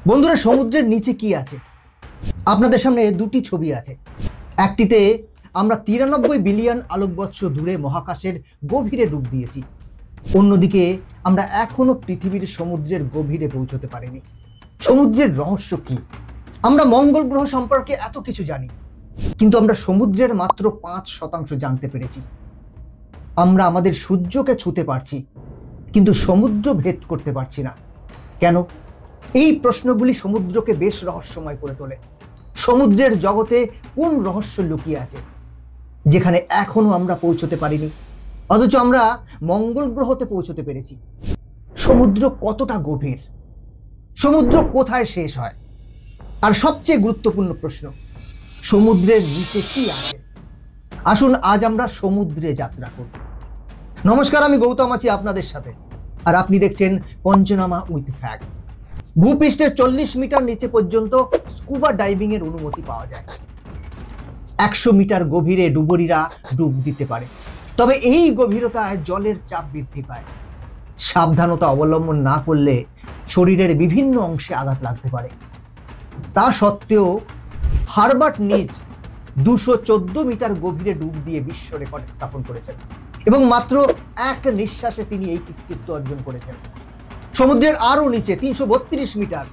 বন্ধুরা, সমুদ্রের নিচে কি আছে? আপনাদের সামনে দুটি ছবি আছে। একটিতে আমরা 93 বিলিয়ন আলোকবর্ষ দূরে মহাকাশের গভীরে ডুব দিয়েছি। অন্যদিকে আমরা এখনো পৃথিবীর সমুদ্রের গভীরে পৌঁছতে পারিনি। সমুদ্রের রহস্য কি? আমরা মঙ্গল গ্রহ সম্পর্কে এত কিছু জানি, কিন্তু আমরা সমুদ্রের মাত্র 5% জানতে পেরেছি। আমরা আমাদের সূর্যকে ছুঁতে পারছি, কিন্তু সমুদ্র ভেদ করতে পারছি না। কেন? এই প্রশ্নগুলি সমুদ্রকে বেশ রহস্যময় করে তোলে। সমুদ্রের জগতে কোন রহস্য লুকিয়ে আছে যেখানে এখনো আমরা পৌঁছতে পারিনি, অথচ আমরা মঙ্গল গ্রহতে পৌঁছতে পেরেছি? সমুদ্র কতটা গভীর? সমুদ্র কোথায় শেষ হয়? আর সবচেয়ে গুরুত্বপূর্ণ প্রশ্ন, সমুদ্রের নিচে কি আছে? আসুন আজ আমরা সমুদ্রে যাত্রা করি। নমস্কার, আমি গৌতম আছি আপনাদের সাথে, আর আপনি দেখছেন পঞ্চনামা উইথ ফ্যাক্ট। ভূপৃষ্ঠের 40 মিটার নিচে পর্যন্ত স্কুবা ডাইভিং এর অনুমতি পাওয়া যায়। 100 মিটার গভীরে ডুবুরিরা ডুব দিতে পারে, তবে এই গভীরতায় জলের চাপ বৃদ্ধি পায়। সাবধানতা অবলম্বন না করলে শরীরের বিভিন্ন অংশে আঘাত লাগতে পারে। তা সত্ত্বেও হারবার্ট নিজ 214 মিটার গভীরে ডুব দিয়ে বিশ্ব রেকর্ড স্থাপন করেছেন, এবং মাত্র এক নিঃশ্বাসে তিনি এই কৃতিত্ব অর্জন করেছেন। সমুদ্রের আরো নিচে 332 মিটার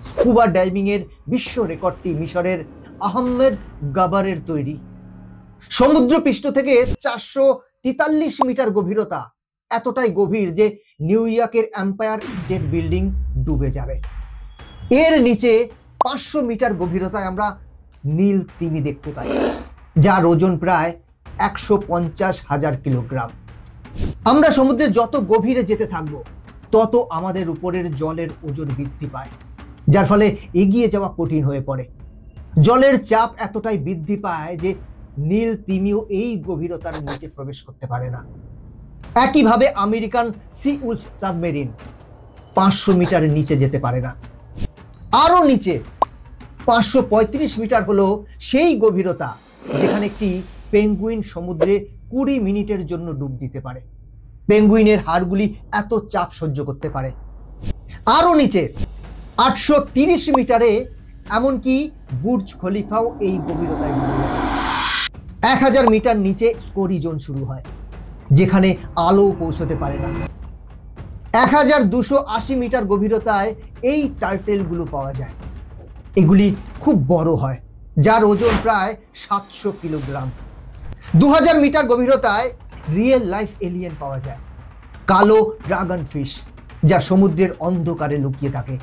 স্কুবা ডাইভিং এর বিশ্ব রেকর্ডটি মিশরের আহমেদ গাবারের তৈরি। সমুদ্র পৃষ্ঠ থেকে 443 মিটার গভীরতা, এতটাই গভীর যে নিউ ইয়র্কের এম্পায়ার স্টেট বিল্ডিং ডুবে যাবে। এর নিচে 500 মিটার গভীরতায় আমরা নীল তিমি দেখতে পাই, যার ওজন প্রায় 150,000 কিলোগ্রাম। আমরা সমুদ্রের যত গভীরে যেতে থাকবো, তত আমাদের উপরের জলের ওজন বৃদ্ধি পায়, যার ফলে এগিয়ে যাওয়া কঠিন হয়ে পড়ে। জলের চাপ এতটাই বৃদ্ধি পায় যে নীল তিমিও এই গভীরতার নিচে প্রবেশ করতে পারে না। একইভাবে আমেরিকান সি উলফ সাবমেরিন 500 মিটারের নিচে যেতে পারে না। আরো নিচে 535 মিটার হলো সেই গভীরতা যেখানে একটি পেঙ্গুইন সমুদ্রে 20 মিনিটের জন্য ডুব দিতে পারে। পেঙ্গুইনের হাড়গুলি এত চাপ সহ্য করতে পারে। আরো নিচে 830 মিটারে এমনকি বুর্জ খলিফাও এই গভীরতায় ডুবে যায়। 1000 মিটার নিচে স্কোরি জোন শুরু হয়, যেখানে আলো পৌঁছতে পারে না। 1280 মিটার গভীরতায় এই টার্টেলগুলো পাওয়া যায়। এগুলি খুব বড় হয়, যার ওজন প্রায় 700 কিলোগ্রাম। 2000 মিটার গভীরতায় রিয়েল লাইফ এলিয়েন পাওয়া যায়, কালো ড্রাগন ফিশ, যা সমুদ্রের অন্ধকারে লুকিয়ে থাকে।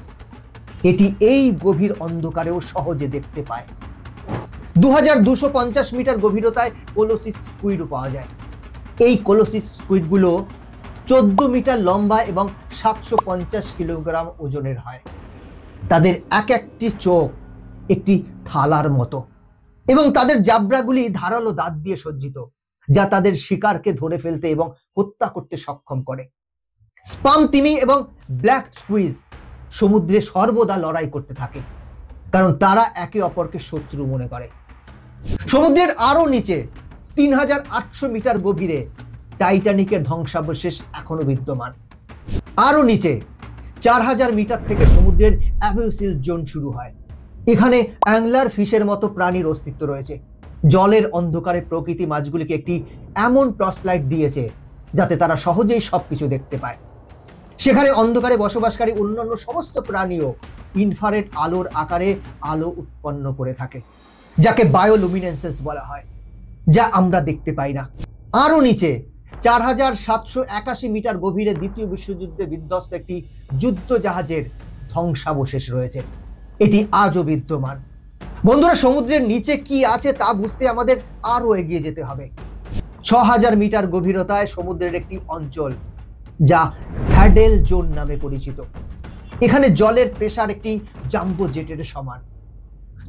এটি এই গভীর অন্ধকারেও সহজে দেখতে পায়। 2250 মিটার গভীরতায় কোলোসিস স্কুইডও পাওয়া যায়। এই কোলোসিস স্কুইডগুলো 14 মিটার লম্বা এবং 750 কিলোগ্রাম ওজনের হয়। তাদের এক একটি চোখ একটি থালার মতো, এবং তাদের জাবরাগুলি ধারালো দাঁত দিয়ে সজ্জিত, যা তাদের শিকারকে ধরে ফেলতে এবং হত্যা করতে সক্ষম করে। স্পাম তিমি এবং ব্ল্যাক স্কুইজ সমুদ্রে সর্বদা লড়াই করতে থাকে, কারণ তারা একে অপরকে শত্রু মনে করে। সমুদ্রের আরো নিচে 3800 মিটার গভীরে টাইটানিকের ধ্বংসাবশেষ এখনো বিদ্যমান। আরো নিচে 4000 মিটার থেকে সমুদ্রের অ্যাবিউসিল জোন শুরু হয়। এখানে অ্যাংলার ফিশের মতো প্রাণীর অস্তিত্ব রয়েছে। জলের অন্ধকারে প্রকৃতি মাছগুলিকে একটি এমন টর্চ লাইট দিয়েছে যাতে তারা সহজেই সবকিছু দেখতে পায়। সেখানে অন্ধকারে বসবাসকারী অন্যান্য সমস্ত প্রাণীও ইনফ্রারেড আলোর আকারে আলো উৎপন্ন করে থাকে, যাকে বায়োলুমিনেসেন্স বলা হয়, যা আমরা দেখতে পাই না। আরো নিচে 4781 মিটার গভীরে দ্বিতীয় বিশ্বযুদ্ধে বিধ্বস্ত একটি যুদ্ধ জাহাজের ধ্বংসাবশেষ রয়েছে। এটি আজও বিদ্যমান। বন্ধুরা, সমুদ্রের নিচে কি আছে তা বুঝতে আমাদের আরো এগিয়ে যেতে হবে। 6000 মিটার গভীরতায় সমুদ্রের একটি অঞ্চল, যা হ্যাডেল জোন নামে পরিচিত। এখানে জলের প্রেসার একটি জাম্বো জেটের সমান।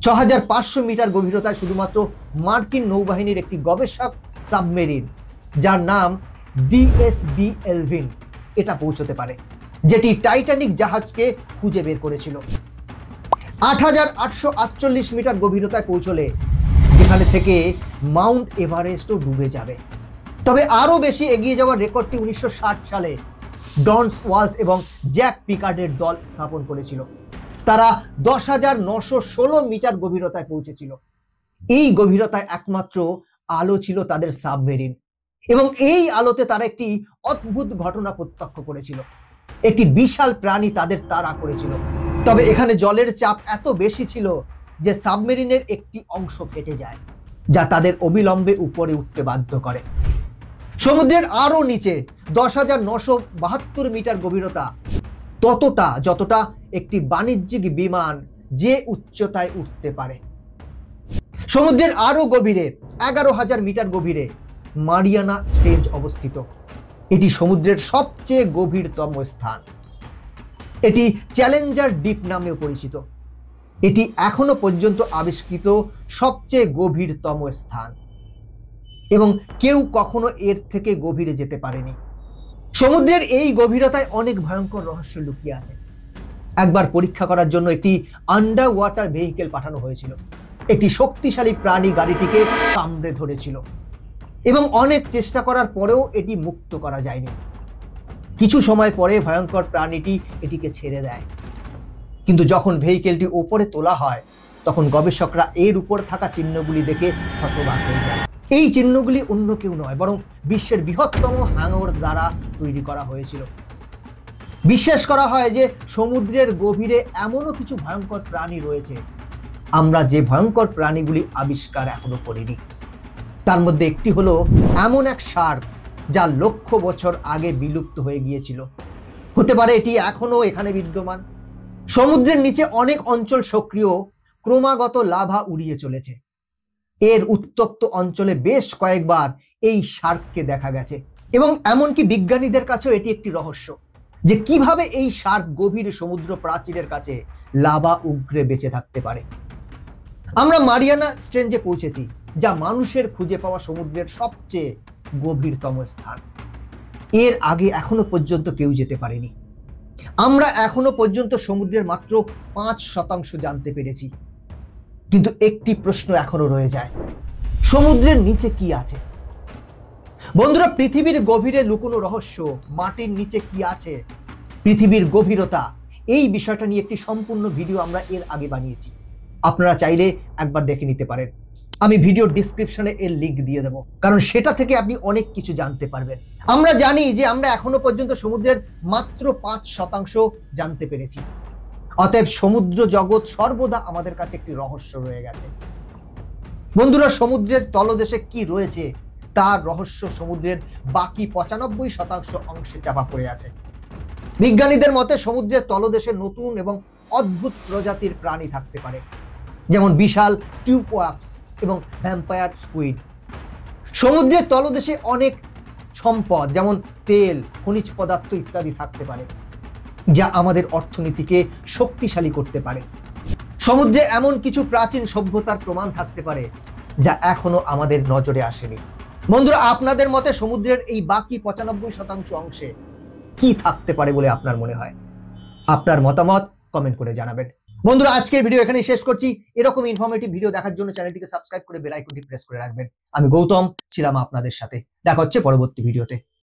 6500 মিটার গভীরতায় শুধুমাত্র মার্কিন নৌবাহিনীর একটি গবেষক সাবমেরিন, যার নাম ডিএসবি এলভিন, এটা পৌঁছতে পারে, যেটি টাইটানিক জাহাজকে খুঁজে বের করেছিল। 8848 মিটার গভীরতায় পৌঁছলে যেখানে থেকে মাউন্ট এভারেস্টও ডুবে যাবে। তবে আরো বেশি এগিয়ে যাওয়ার রেকর্ডটি 1960 সালে ডনস ওয়ালস এবং জ্যাক পিকার্ডের দল স্থাপন করেছিল। তারা 10,916 মিটার গভীরতায় পৌঁছেছিল। এই গভীরতায় একমাত্র আলো ছিল তাদের সাবমেরিন, এবং এই আলোতে তারা একটি অদ্ভুত ঘটনা প্রত্যক্ষ করেছিল। একটি বিশাল প্রাণী তাদের তাড়া করেছিল। তবে এখানে জলের চাপ এত বেশি ছিল যে সাবমেরিনের একটি অংশ ফেটে যায়, যা তাদের অবিলম্বে উপরে উঠতে বাধ্য করে। সমুদ্রের আরো নিচে 10,972 মিটার গভীরতা, ততটা যতটা একটি বাণিজ্যিক বিমান যে উচ্চতায় উঠতে পারে। সমুদ্রের আরো গভীরে 11,000 মিটার গভীরে মারিয়ানা ট্রেঞ্চ অবস্থিত। এটি সমুদ্রের সবচেয়ে গভীরতম স্থান। এটি চ্যালেঞ্জার ডিপ নামেও পরিচিত। এটি এখনো পর্যন্ত আবিষ্কৃত সবচেয়ে গভীরতম স্থান, এবং কেউ কখনো এর থেকে গভীরে যেতে পারেনি। সমুদ্রের এই গভীরতায় অনেক ভয়ঙ্কর রহস্য লুকিয়ে আছে। একবার পরীক্ষা করার জন্য একটি আন্ডার ওয়াটার ভেহিকেল পাঠানো হয়েছিল। একটি শক্তিশালী প্রাণী গাড়িটিকে কামড়ে ধরেছিল, এবং অনেক চেষ্টা করার পরেও এটি মুক্ত করা যায়নি। কিছু সময় পরে ভয়ঙ্কর প্রাণীটি এটিকে ছেড়ে দেয়, কিন্তু যখন ভেহিকেলটি ওপরে তোলা হয় তখন গবেষকরা এর উপর থাকা চিহ্নগুলি দেখে হতবাক হয়ে যায়। এই চিহ্নগুলি অন্য কেউ নয়, বরং বিশ্বের বৃহত্তম হাঙর দ্বারা তৈরি করা হয়েছিল। বিশ্বাস করা হয় যে সমুদ্রের গভীরে এমনও কিছু ভয়ঙ্কর প্রাণী রয়েছে আমরা যে ভয়ঙ্কর প্রাণীগুলি আবিষ্কার এখনো করিনি। তার মধ্যে একটি হলো এমন এক শার্ক যা লক্ষ বছর আগে বিলুপ্ত হয়ে গিয়েছিল। হতে পারে এটি এখনো এখানে বিদ্যমান। সমুদ্রের নিচে অনেক অঞ্চল সক্রিয়, ক্রমাগত লাভা উড়িয়ে চলেছে। এর উত্তপ্ত অঞ্চলে বেশ কয়েকবার এই শার্ককে দেখা গেছে, এবং এমনকি বিজ্ঞানীদের কাছেও এটি একটি রহস্য যে কিভাবে এই শার্ক গভীর সমুদ্র প্রাচীরের কাছে লাভা উগরে বেঁচে থাকতে পারে। আমরা মারিয়ানা ট্রেঞ্চে পৌঁছেছি, যা মানুষের খুঁজে পাওয়া সমুদ্রের সবচেয়ে গভীরতম স্থান। এর আগে এখনো পর্যন্ত কেউ যেতে পারেনি। আমরা এখনো পর্যন্ত সমুদ্রের মাত্র 5% জানতে পেরেছি, কিন্তু একটি প্রশ্ন এখনো রয়ে যায়, সমুদ্রের নিচে কি আছে? বন্ধুরা, পৃথিবীর গভীরে লুকোনো রহস্য, মাটির নিচে কি আছে, পৃথিবীর গভীরতা, এই বিষয়টা নিয়ে একটি সম্পূর্ণ ভিডিও আমরা এর আগে বানিয়েছি। আপনারা চাইলে একবার দেখে নিতে পারেন। আমি ভিডিওর ডেসক্রিপশনে এর লিংক দিয়ে দেবো, কারণ সেটা থেকে আপনি অনেক কিছু জানতে পারবেন। আমরা জানি যে আমরা এখনো পর্যন্ত সমুদ্রের মাত্র 5% জানতে পেরেছি। অতএব সমুদ্র জগৎ সর্বদা আমাদের কাছে একটি রহস্য রয়ে গেছে। বন্ধুরা, সমুদ্রের তলদেশে কি রয়েছে তার রহস্য সমুদ্রের বাকি 95% অংশে চাপা পড়ে আছে। বিজ্ঞানীদের মতে সমুদ্রের তলদেশে নতুন এবং অদ্ভুত প্রজাতির প্রাণী থাকতে পারে, যেমন বিশাল টিউব ওয়ার্মস এবং ভ্যাম্পায়ার স্কুইড। সমুদ্রের তলদেশে অনেক সম্পদ যেমন তেল, খনিজ পদার্থ ইত্যাদি থাকতে পারে, যা আমাদের অর্থনীতিকে শক্তিশালী করতে পারে। সমুদ্রে এমন কিছু প্রাচীন সভ্যতার প্রমাণ থাকতে পারে যা এখনো আমাদের নজরে আসেনি। বন্ধুরা, আপনাদের মতে সমুদ্রের এই বাকি 95% অংশে কি থাকতে পারে বলে আপনার মনে হয়? আপনার মতামত কমেন্ট করে জানাবেন। বন্ধুরা, আজকের ভিডিও এখানেই শেষ করছি। এরকম ইনফরমেটিভ ভিডিও দেখার জন্য চ্যানেলটিকে সাবস্ক্রাইব করে বেল আইকনটি প্রেস করে রাখবেন। আমি গৌতম ছিলাম আপনাদের সাথে। দেখা হচ্ছে পরবর্তী ভিডিওতে।